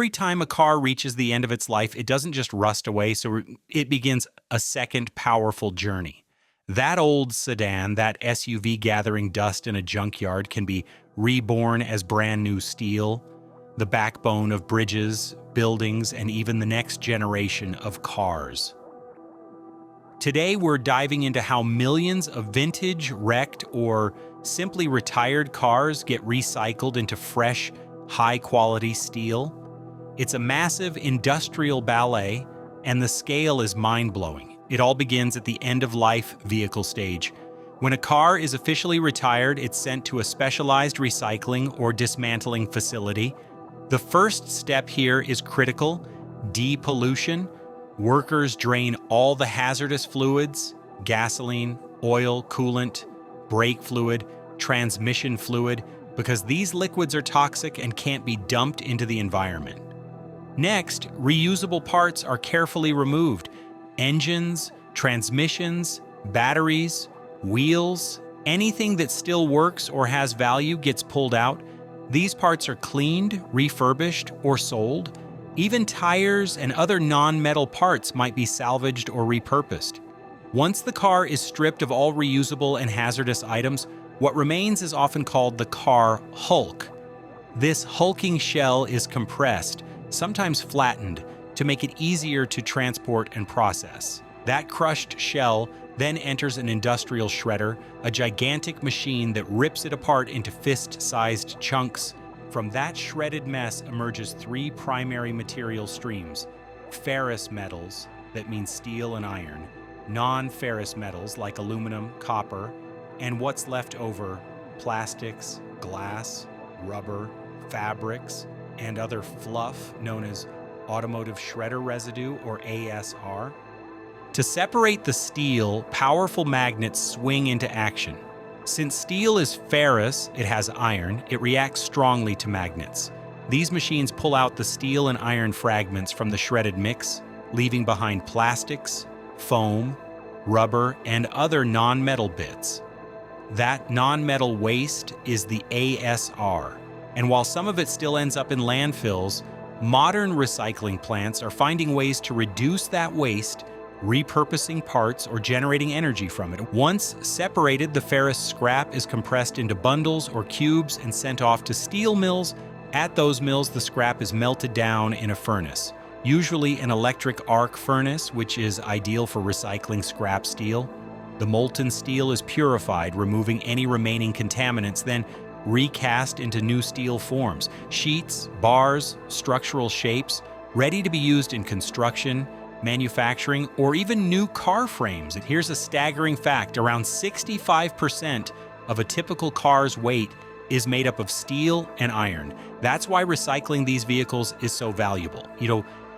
every time a car reaches the end of its life, it doesn't just rust away, so it begins a second powerful journey. That old sedan, that SUV gathering dust in a junkyard, can be reborn as brand new steel, the backbone of bridges, buildings, and even the next generation of cars. Today, we're diving into how millions of vintage, wrecked, or simply retired cars get recycled into fresh, high-quality steel. It's a massive industrial ballet, and the scale is mind-blowing. It all begins at the end-of-life vehicle stage. When a car is officially retired, it's sent to a specialized recycling or dismantling facility. The first step here is critical: depollution. Workers drain all the hazardous fluids, gasoline, oil, coolant, brake fluid, transmission fluid, because these liquids are toxic and can't be dumped into the environment. Next, reusable parts are carefully removed. Engines, transmissions, batteries, wheels, anything that still works or has value gets pulled out. These parts are cleaned, refurbished, or sold. Even tires and other non-metal parts might be salvaged or repurposed. Once the car is stripped of all reusable and hazardous items, what remains is often called the car hulk. This hulking shell is compressed, sometimes flattened, to make it easier to transport and process. That crushed shell then enters an industrial shredder, a gigantic machine that rips it apart into fist-sized chunks. From that shredded mess emerges three primary material streams: ferrous metals, that means steel and iron, non-ferrous metals like aluminum, copper, and what's left over: plastics, glass, rubber, fabrics, and other fluff known as automotive shredder residue, or ASR. To separate the steel, powerful magnets swing into action. Since steel is ferrous, it has iron, it reacts strongly to magnets. These machines pull out the steel and iron fragments from the shredded mix, leaving behind plastics, foam, rubber, and other non-metal bits. That non-metal waste is the ASR, and while some of it still ends up in landfills, modern recycling plants are finding ways to reduce that waste, repurposing parts or generating energy from it. Once separated, the ferrous scrap is compressed into bundles or cubes and sent off to steel mills. At those mills, the scrap is melted down in a furnace, usually an electric arc furnace, which is ideal for recycling scrap steel. The molten steel is purified, removing any remaining contaminants, then recast into new steel forms: sheets, bars, structural shapes, ready to be used in construction, manufacturing, or even new car frames. And here's a staggering fact: around 65% of a typical car's weight is made up of steel and iron. That's why recycling these vehicles is so valuable.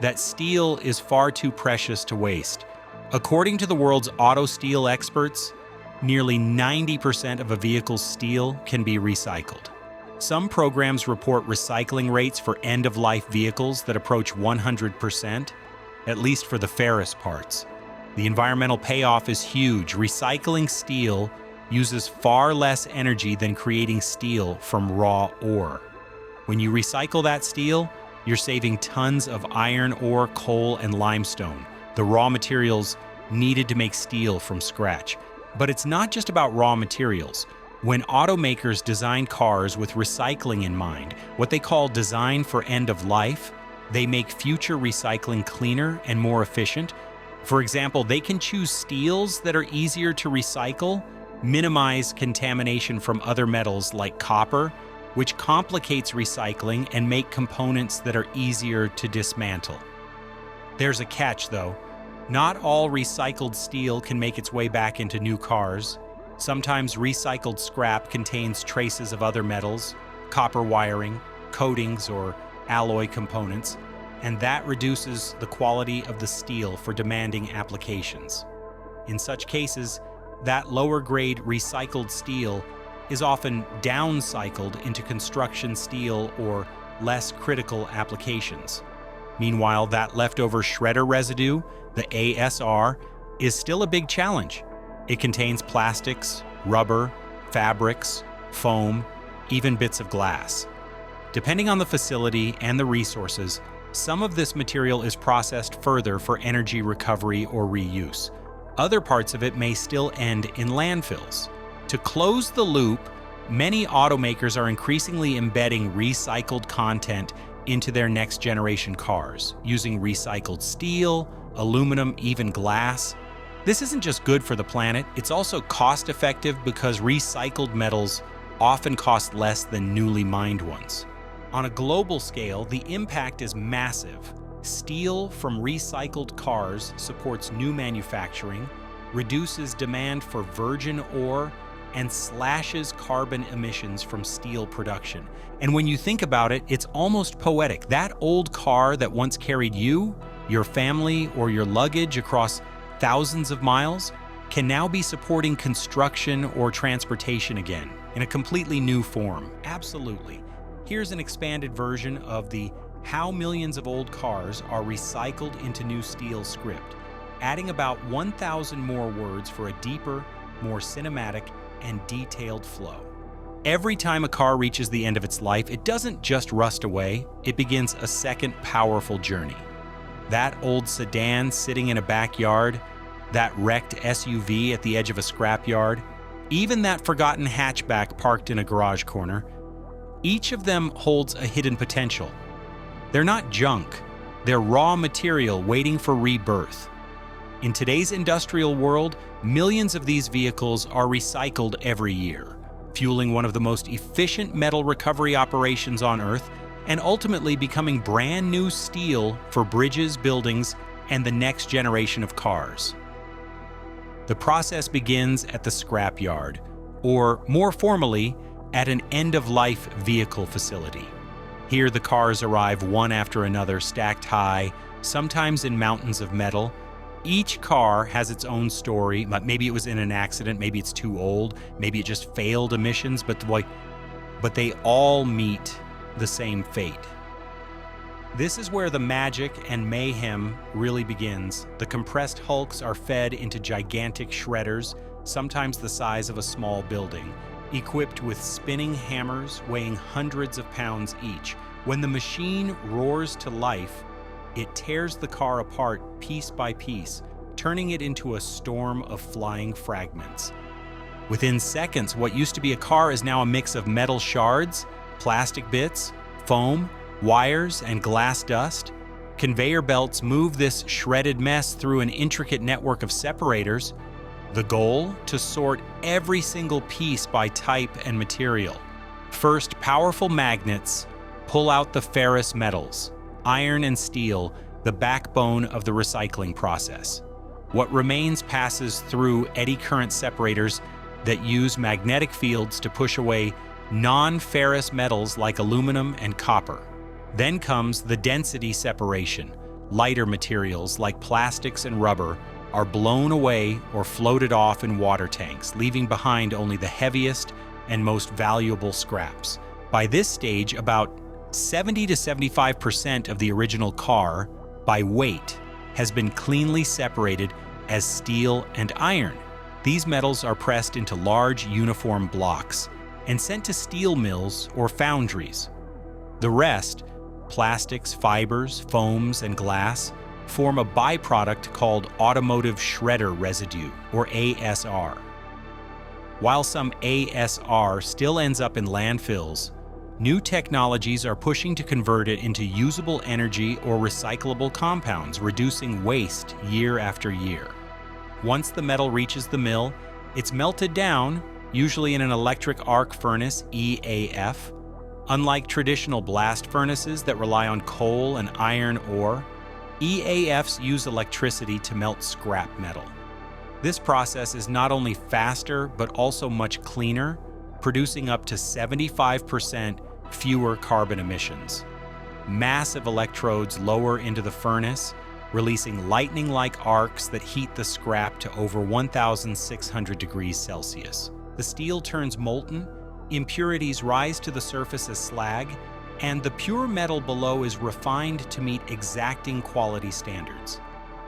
That steel is far too precious to waste. According to the world's auto steel experts, nearly 90% of a vehicle's steel can be recycled. Some programs report recycling rates for end-of-life vehicles that approach 100%. At least for the ferrous parts. The environmental payoff is huge. Recycling steel uses far less energy than creating steel from raw ore. When you recycle that steel, you're saving tons of iron ore, coal, and limestone, the raw materials needed to make steel from scratch. But it's not just about raw materials. When automakers design cars with recycling in mind, what they call design for end of life, they make future recycling cleaner and more efficient. For example, they can choose steels that are easier to recycle, minimize contamination from other metals like copper, which complicates recycling, and make components that are easier to dismantle. There's a catch, though. Not all recycled steel can make its way back into new cars. Sometimes recycled scrap contains traces of other metals, copper wiring, coatings, or alloy components, and that reduces the quality of the steel for demanding applications. In such cases, that lower-grade recycled steel is often downcycled into construction steel or less critical applications. Meanwhile, that leftover shredder residue, the ASR, is still a big challenge. It contains plastics, rubber, fabrics, foam, even bits of glass. Depending on the facility and the resources, Some of this material is processed further for energy recovery or reuse. Other parts of it may still end in landfills. To close the loop, many automakers are increasingly embedding recycled content into their next-generation cars, using recycled steel, aluminum, even glass. This isn't just good for the planet, it's also cost-effective because recycled metals often cost less than newly mined ones. On a global scale, the impact is massive. Steel from recycled cars supports new manufacturing, reduces demand for virgin ore, and slashes carbon emissions from steel production. And when you think about it, it's almost poetic. That old car that once carried you, your family, or your luggage across thousands of miles can now be supporting construction or transportation again in a completely new form. Absolutely. Here's an expanded version of the How Millions of Old Cars Are Recycled into New Steel script, adding about 1,000 more words for a deeper, more cinematic, and detailed flow. Every time a car reaches the end of its life, it doesn't just rust away, it begins a second powerful journey. That old sedan sitting in a backyard, that wrecked SUV at the edge of a scrapyard, even that forgotten hatchback parked in a garage corner, each of them holds a hidden potential. They're not junk, they're raw material waiting for rebirth. In today's industrial world, millions of these vehicles are recycled every year, fueling one of the most efficient metal recovery operations on Earth and ultimately becoming brand new steel for bridges, buildings, and the next generation of cars. The process begins at the scrapyard, or more formally, at an end-of-life vehicle facility. Here the cars arrive one after another, stacked high, sometimes in mountains of metal. Each car has its own story. Maybe it was in an accident, maybe it's too old, maybe it just failed emissions, but they all meet the same fate. This is where the magic and mayhem really begins. The compressed hulks are fed into gigantic shredders, sometimes the size of a small building, equipped with spinning hammers weighing hundreds of pounds each. When the machine roars to life, it tears the car apart piece by piece, turning it into a storm of flying fragments. Within seconds, what used to be a car is now a mix of metal shards, plastic bits, foam, wires, and glass dust. Conveyor belts move this shredded mess through an intricate network of separators. The goal? To sort every single piece by type and material. First, powerful magnets pull out the ferrous metals, iron and steel, the backbone of the recycling process. What remains passes through eddy current separators that use magnetic fields to push away non-ferrous metals like aluminum and copper. Then comes the density separation. Lighter materials like plastics and rubber are blown away or floated off in water tanks, leaving behind only the heaviest and most valuable scraps. By this stage, about 70 to 75% of the original car, by weight, has been cleanly separated as steel and iron. These metals are pressed into large uniform blocks and sent to steel mills or foundries. The rest, plastics, fibers, foams, and glass, form a byproduct called automotive shredder residue, or ASR. While some ASR still ends up in landfills, new technologies are pushing to convert it into usable energy or recyclable compounds, reducing waste year after year. Once the metal reaches the mill, it's melted down, usually in an electric arc furnace, EAF. Unlike traditional blast furnaces that rely on coal and iron ore, EAFs use electricity to melt scrap metal. This process is not only faster, but also much cleaner, producing up to 75% fewer carbon emissions. Massive electrodes lower into the furnace, releasing lightning-like arcs that heat the scrap to over 1,600 degrees Celsius. The steel turns molten, impurities rise to the surface as slag, and the pure metal below is refined to meet exacting quality standards.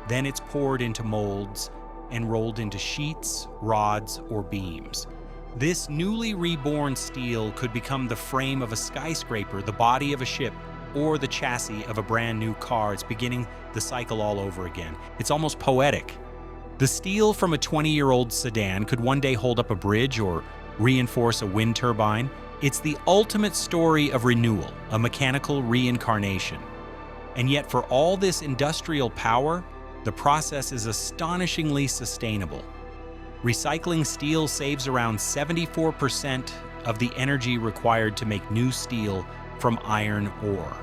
Then it's poured into molds and rolled into sheets, rods, or beams. This newly reborn steel could become the frame of a skyscraper, the body of a ship, or the chassis of a brand new car. It's beginning the cycle all over again. It's almost poetic. The steel from a 20-year-old sedan could one day hold up a bridge or reinforce a wind turbine. It's the ultimate story of renewal, a mechanical reincarnation. And yet, for all this industrial power, the process is astonishingly sustainable. Recycling steel saves around 74% of the energy required to make new steel from iron ore.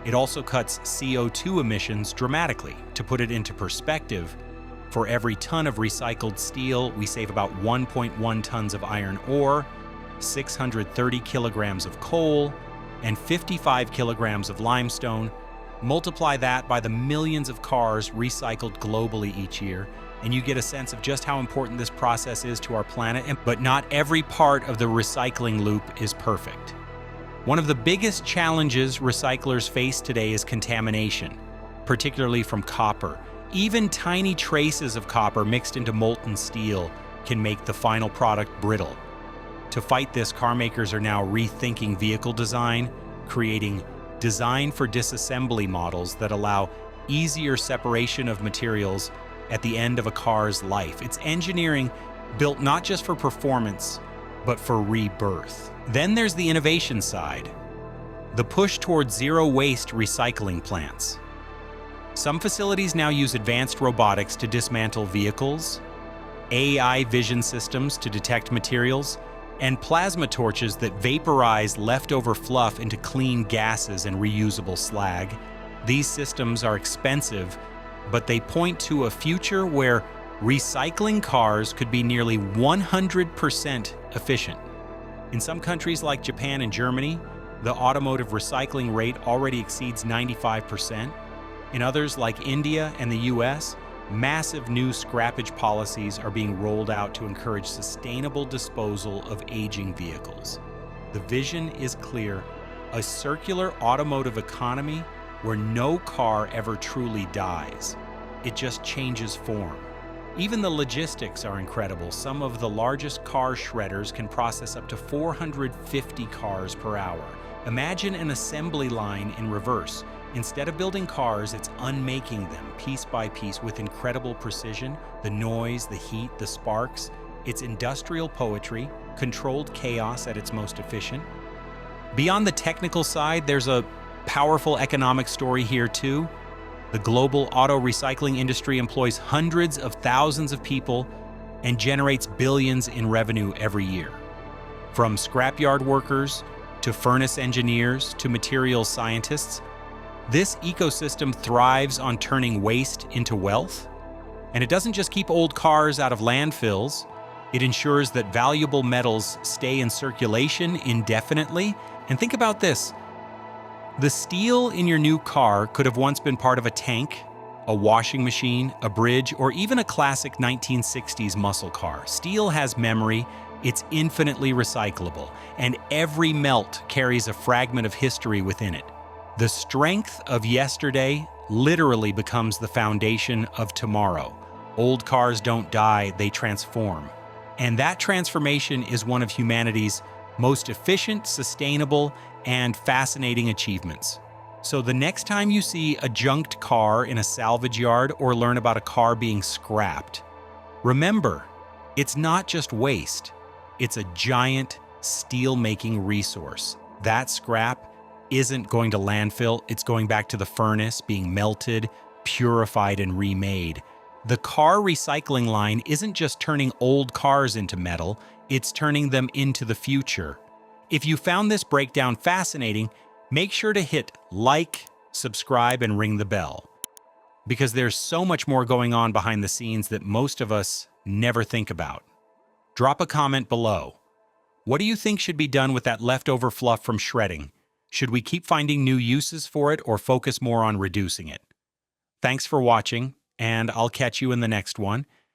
It also cuts CO2 emissions dramatically. To put it into perspective, for every ton of recycled steel, we save about 1.1 tons of iron ore, 630 kilograms of coal, and 55 kilograms of limestone. Multiply that by the millions of cars recycled globally each year, and you get a sense of just how important this process is to our planet. But not every part of the recycling loop is perfect. One of the biggest challenges recyclers face today is contamination, particularly from copper. Even tiny traces of copper mixed into molten steel can make the final product brittle. To fight this, car makers are now rethinking vehicle design, creating design for disassembly models that allow easier separation of materials at the end of a car's life. It's engineering built not just for performance, but for rebirth. Then there's the innovation side, the push towards zero-waste recycling plants. Some facilities now use advanced robotics to dismantle vehicles, AI vision systems to detect materials, and plasma torches that vaporize leftover fluff into clean gases and reusable slag. These systems are expensive, but they point to a future where recycling cars could be nearly 100% efficient. In some countries like Japan and Germany, the automotive recycling rate already exceeds 95%. In others like India and the US, massive new scrappage policies are being rolled out to encourage sustainable disposal of aging vehicles. The vision is clear: a circular automotive economy where no car ever truly dies. It just changes form. Even the logistics are incredible. Some of the largest car shredders can process up to 450 cars per hour. Imagine an assembly line in reverse. Instead of building cars, it's unmaking them piece by piece with incredible precision. The noise, the heat, the sparks. It's industrial poetry, controlled chaos at its most efficient. Beyond the technical side, there's a powerful economic story here too. The global auto recycling industry employs hundreds of thousands of people and generates billions in revenue every year. From scrapyard workers to furnace engineers to materials scientists, this ecosystem thrives on turning waste into wealth. And it doesn't just keep old cars out of landfills, it ensures that valuable metals stay in circulation indefinitely. And think about this: the steel in your new car could have once been part of a tank, a washing machine, a bridge, or even a classic 1960s muscle car. Steel has memory, it's infinitely recyclable, and every melt carries a fragment of history within it. The strength of yesterday literally becomes the foundation of tomorrow. Old cars don't die, they transform. And that transformation is one of humanity's most efficient, sustainable, and fascinating achievements. So the next time you see a junked car in a salvage yard or learn about a car being scrapped, remember, it's not just waste, it's a giant steel-making resource. That scrap isn't going to landfill, it's going back to the furnace, being melted, purified, and remade. The car recycling line isn't just turning old cars into metal, it's turning them into the future. If you found this breakdown fascinating, make sure to hit like, subscribe, and ring the bell, because there's so much more going on behind the scenes that most of us never think about. Drop a comment below. What do you think should be done with that leftover fluff from shredding? Should we keep finding new uses for it or focus more on reducing it? Thanks for watching, and I'll catch you in the next one.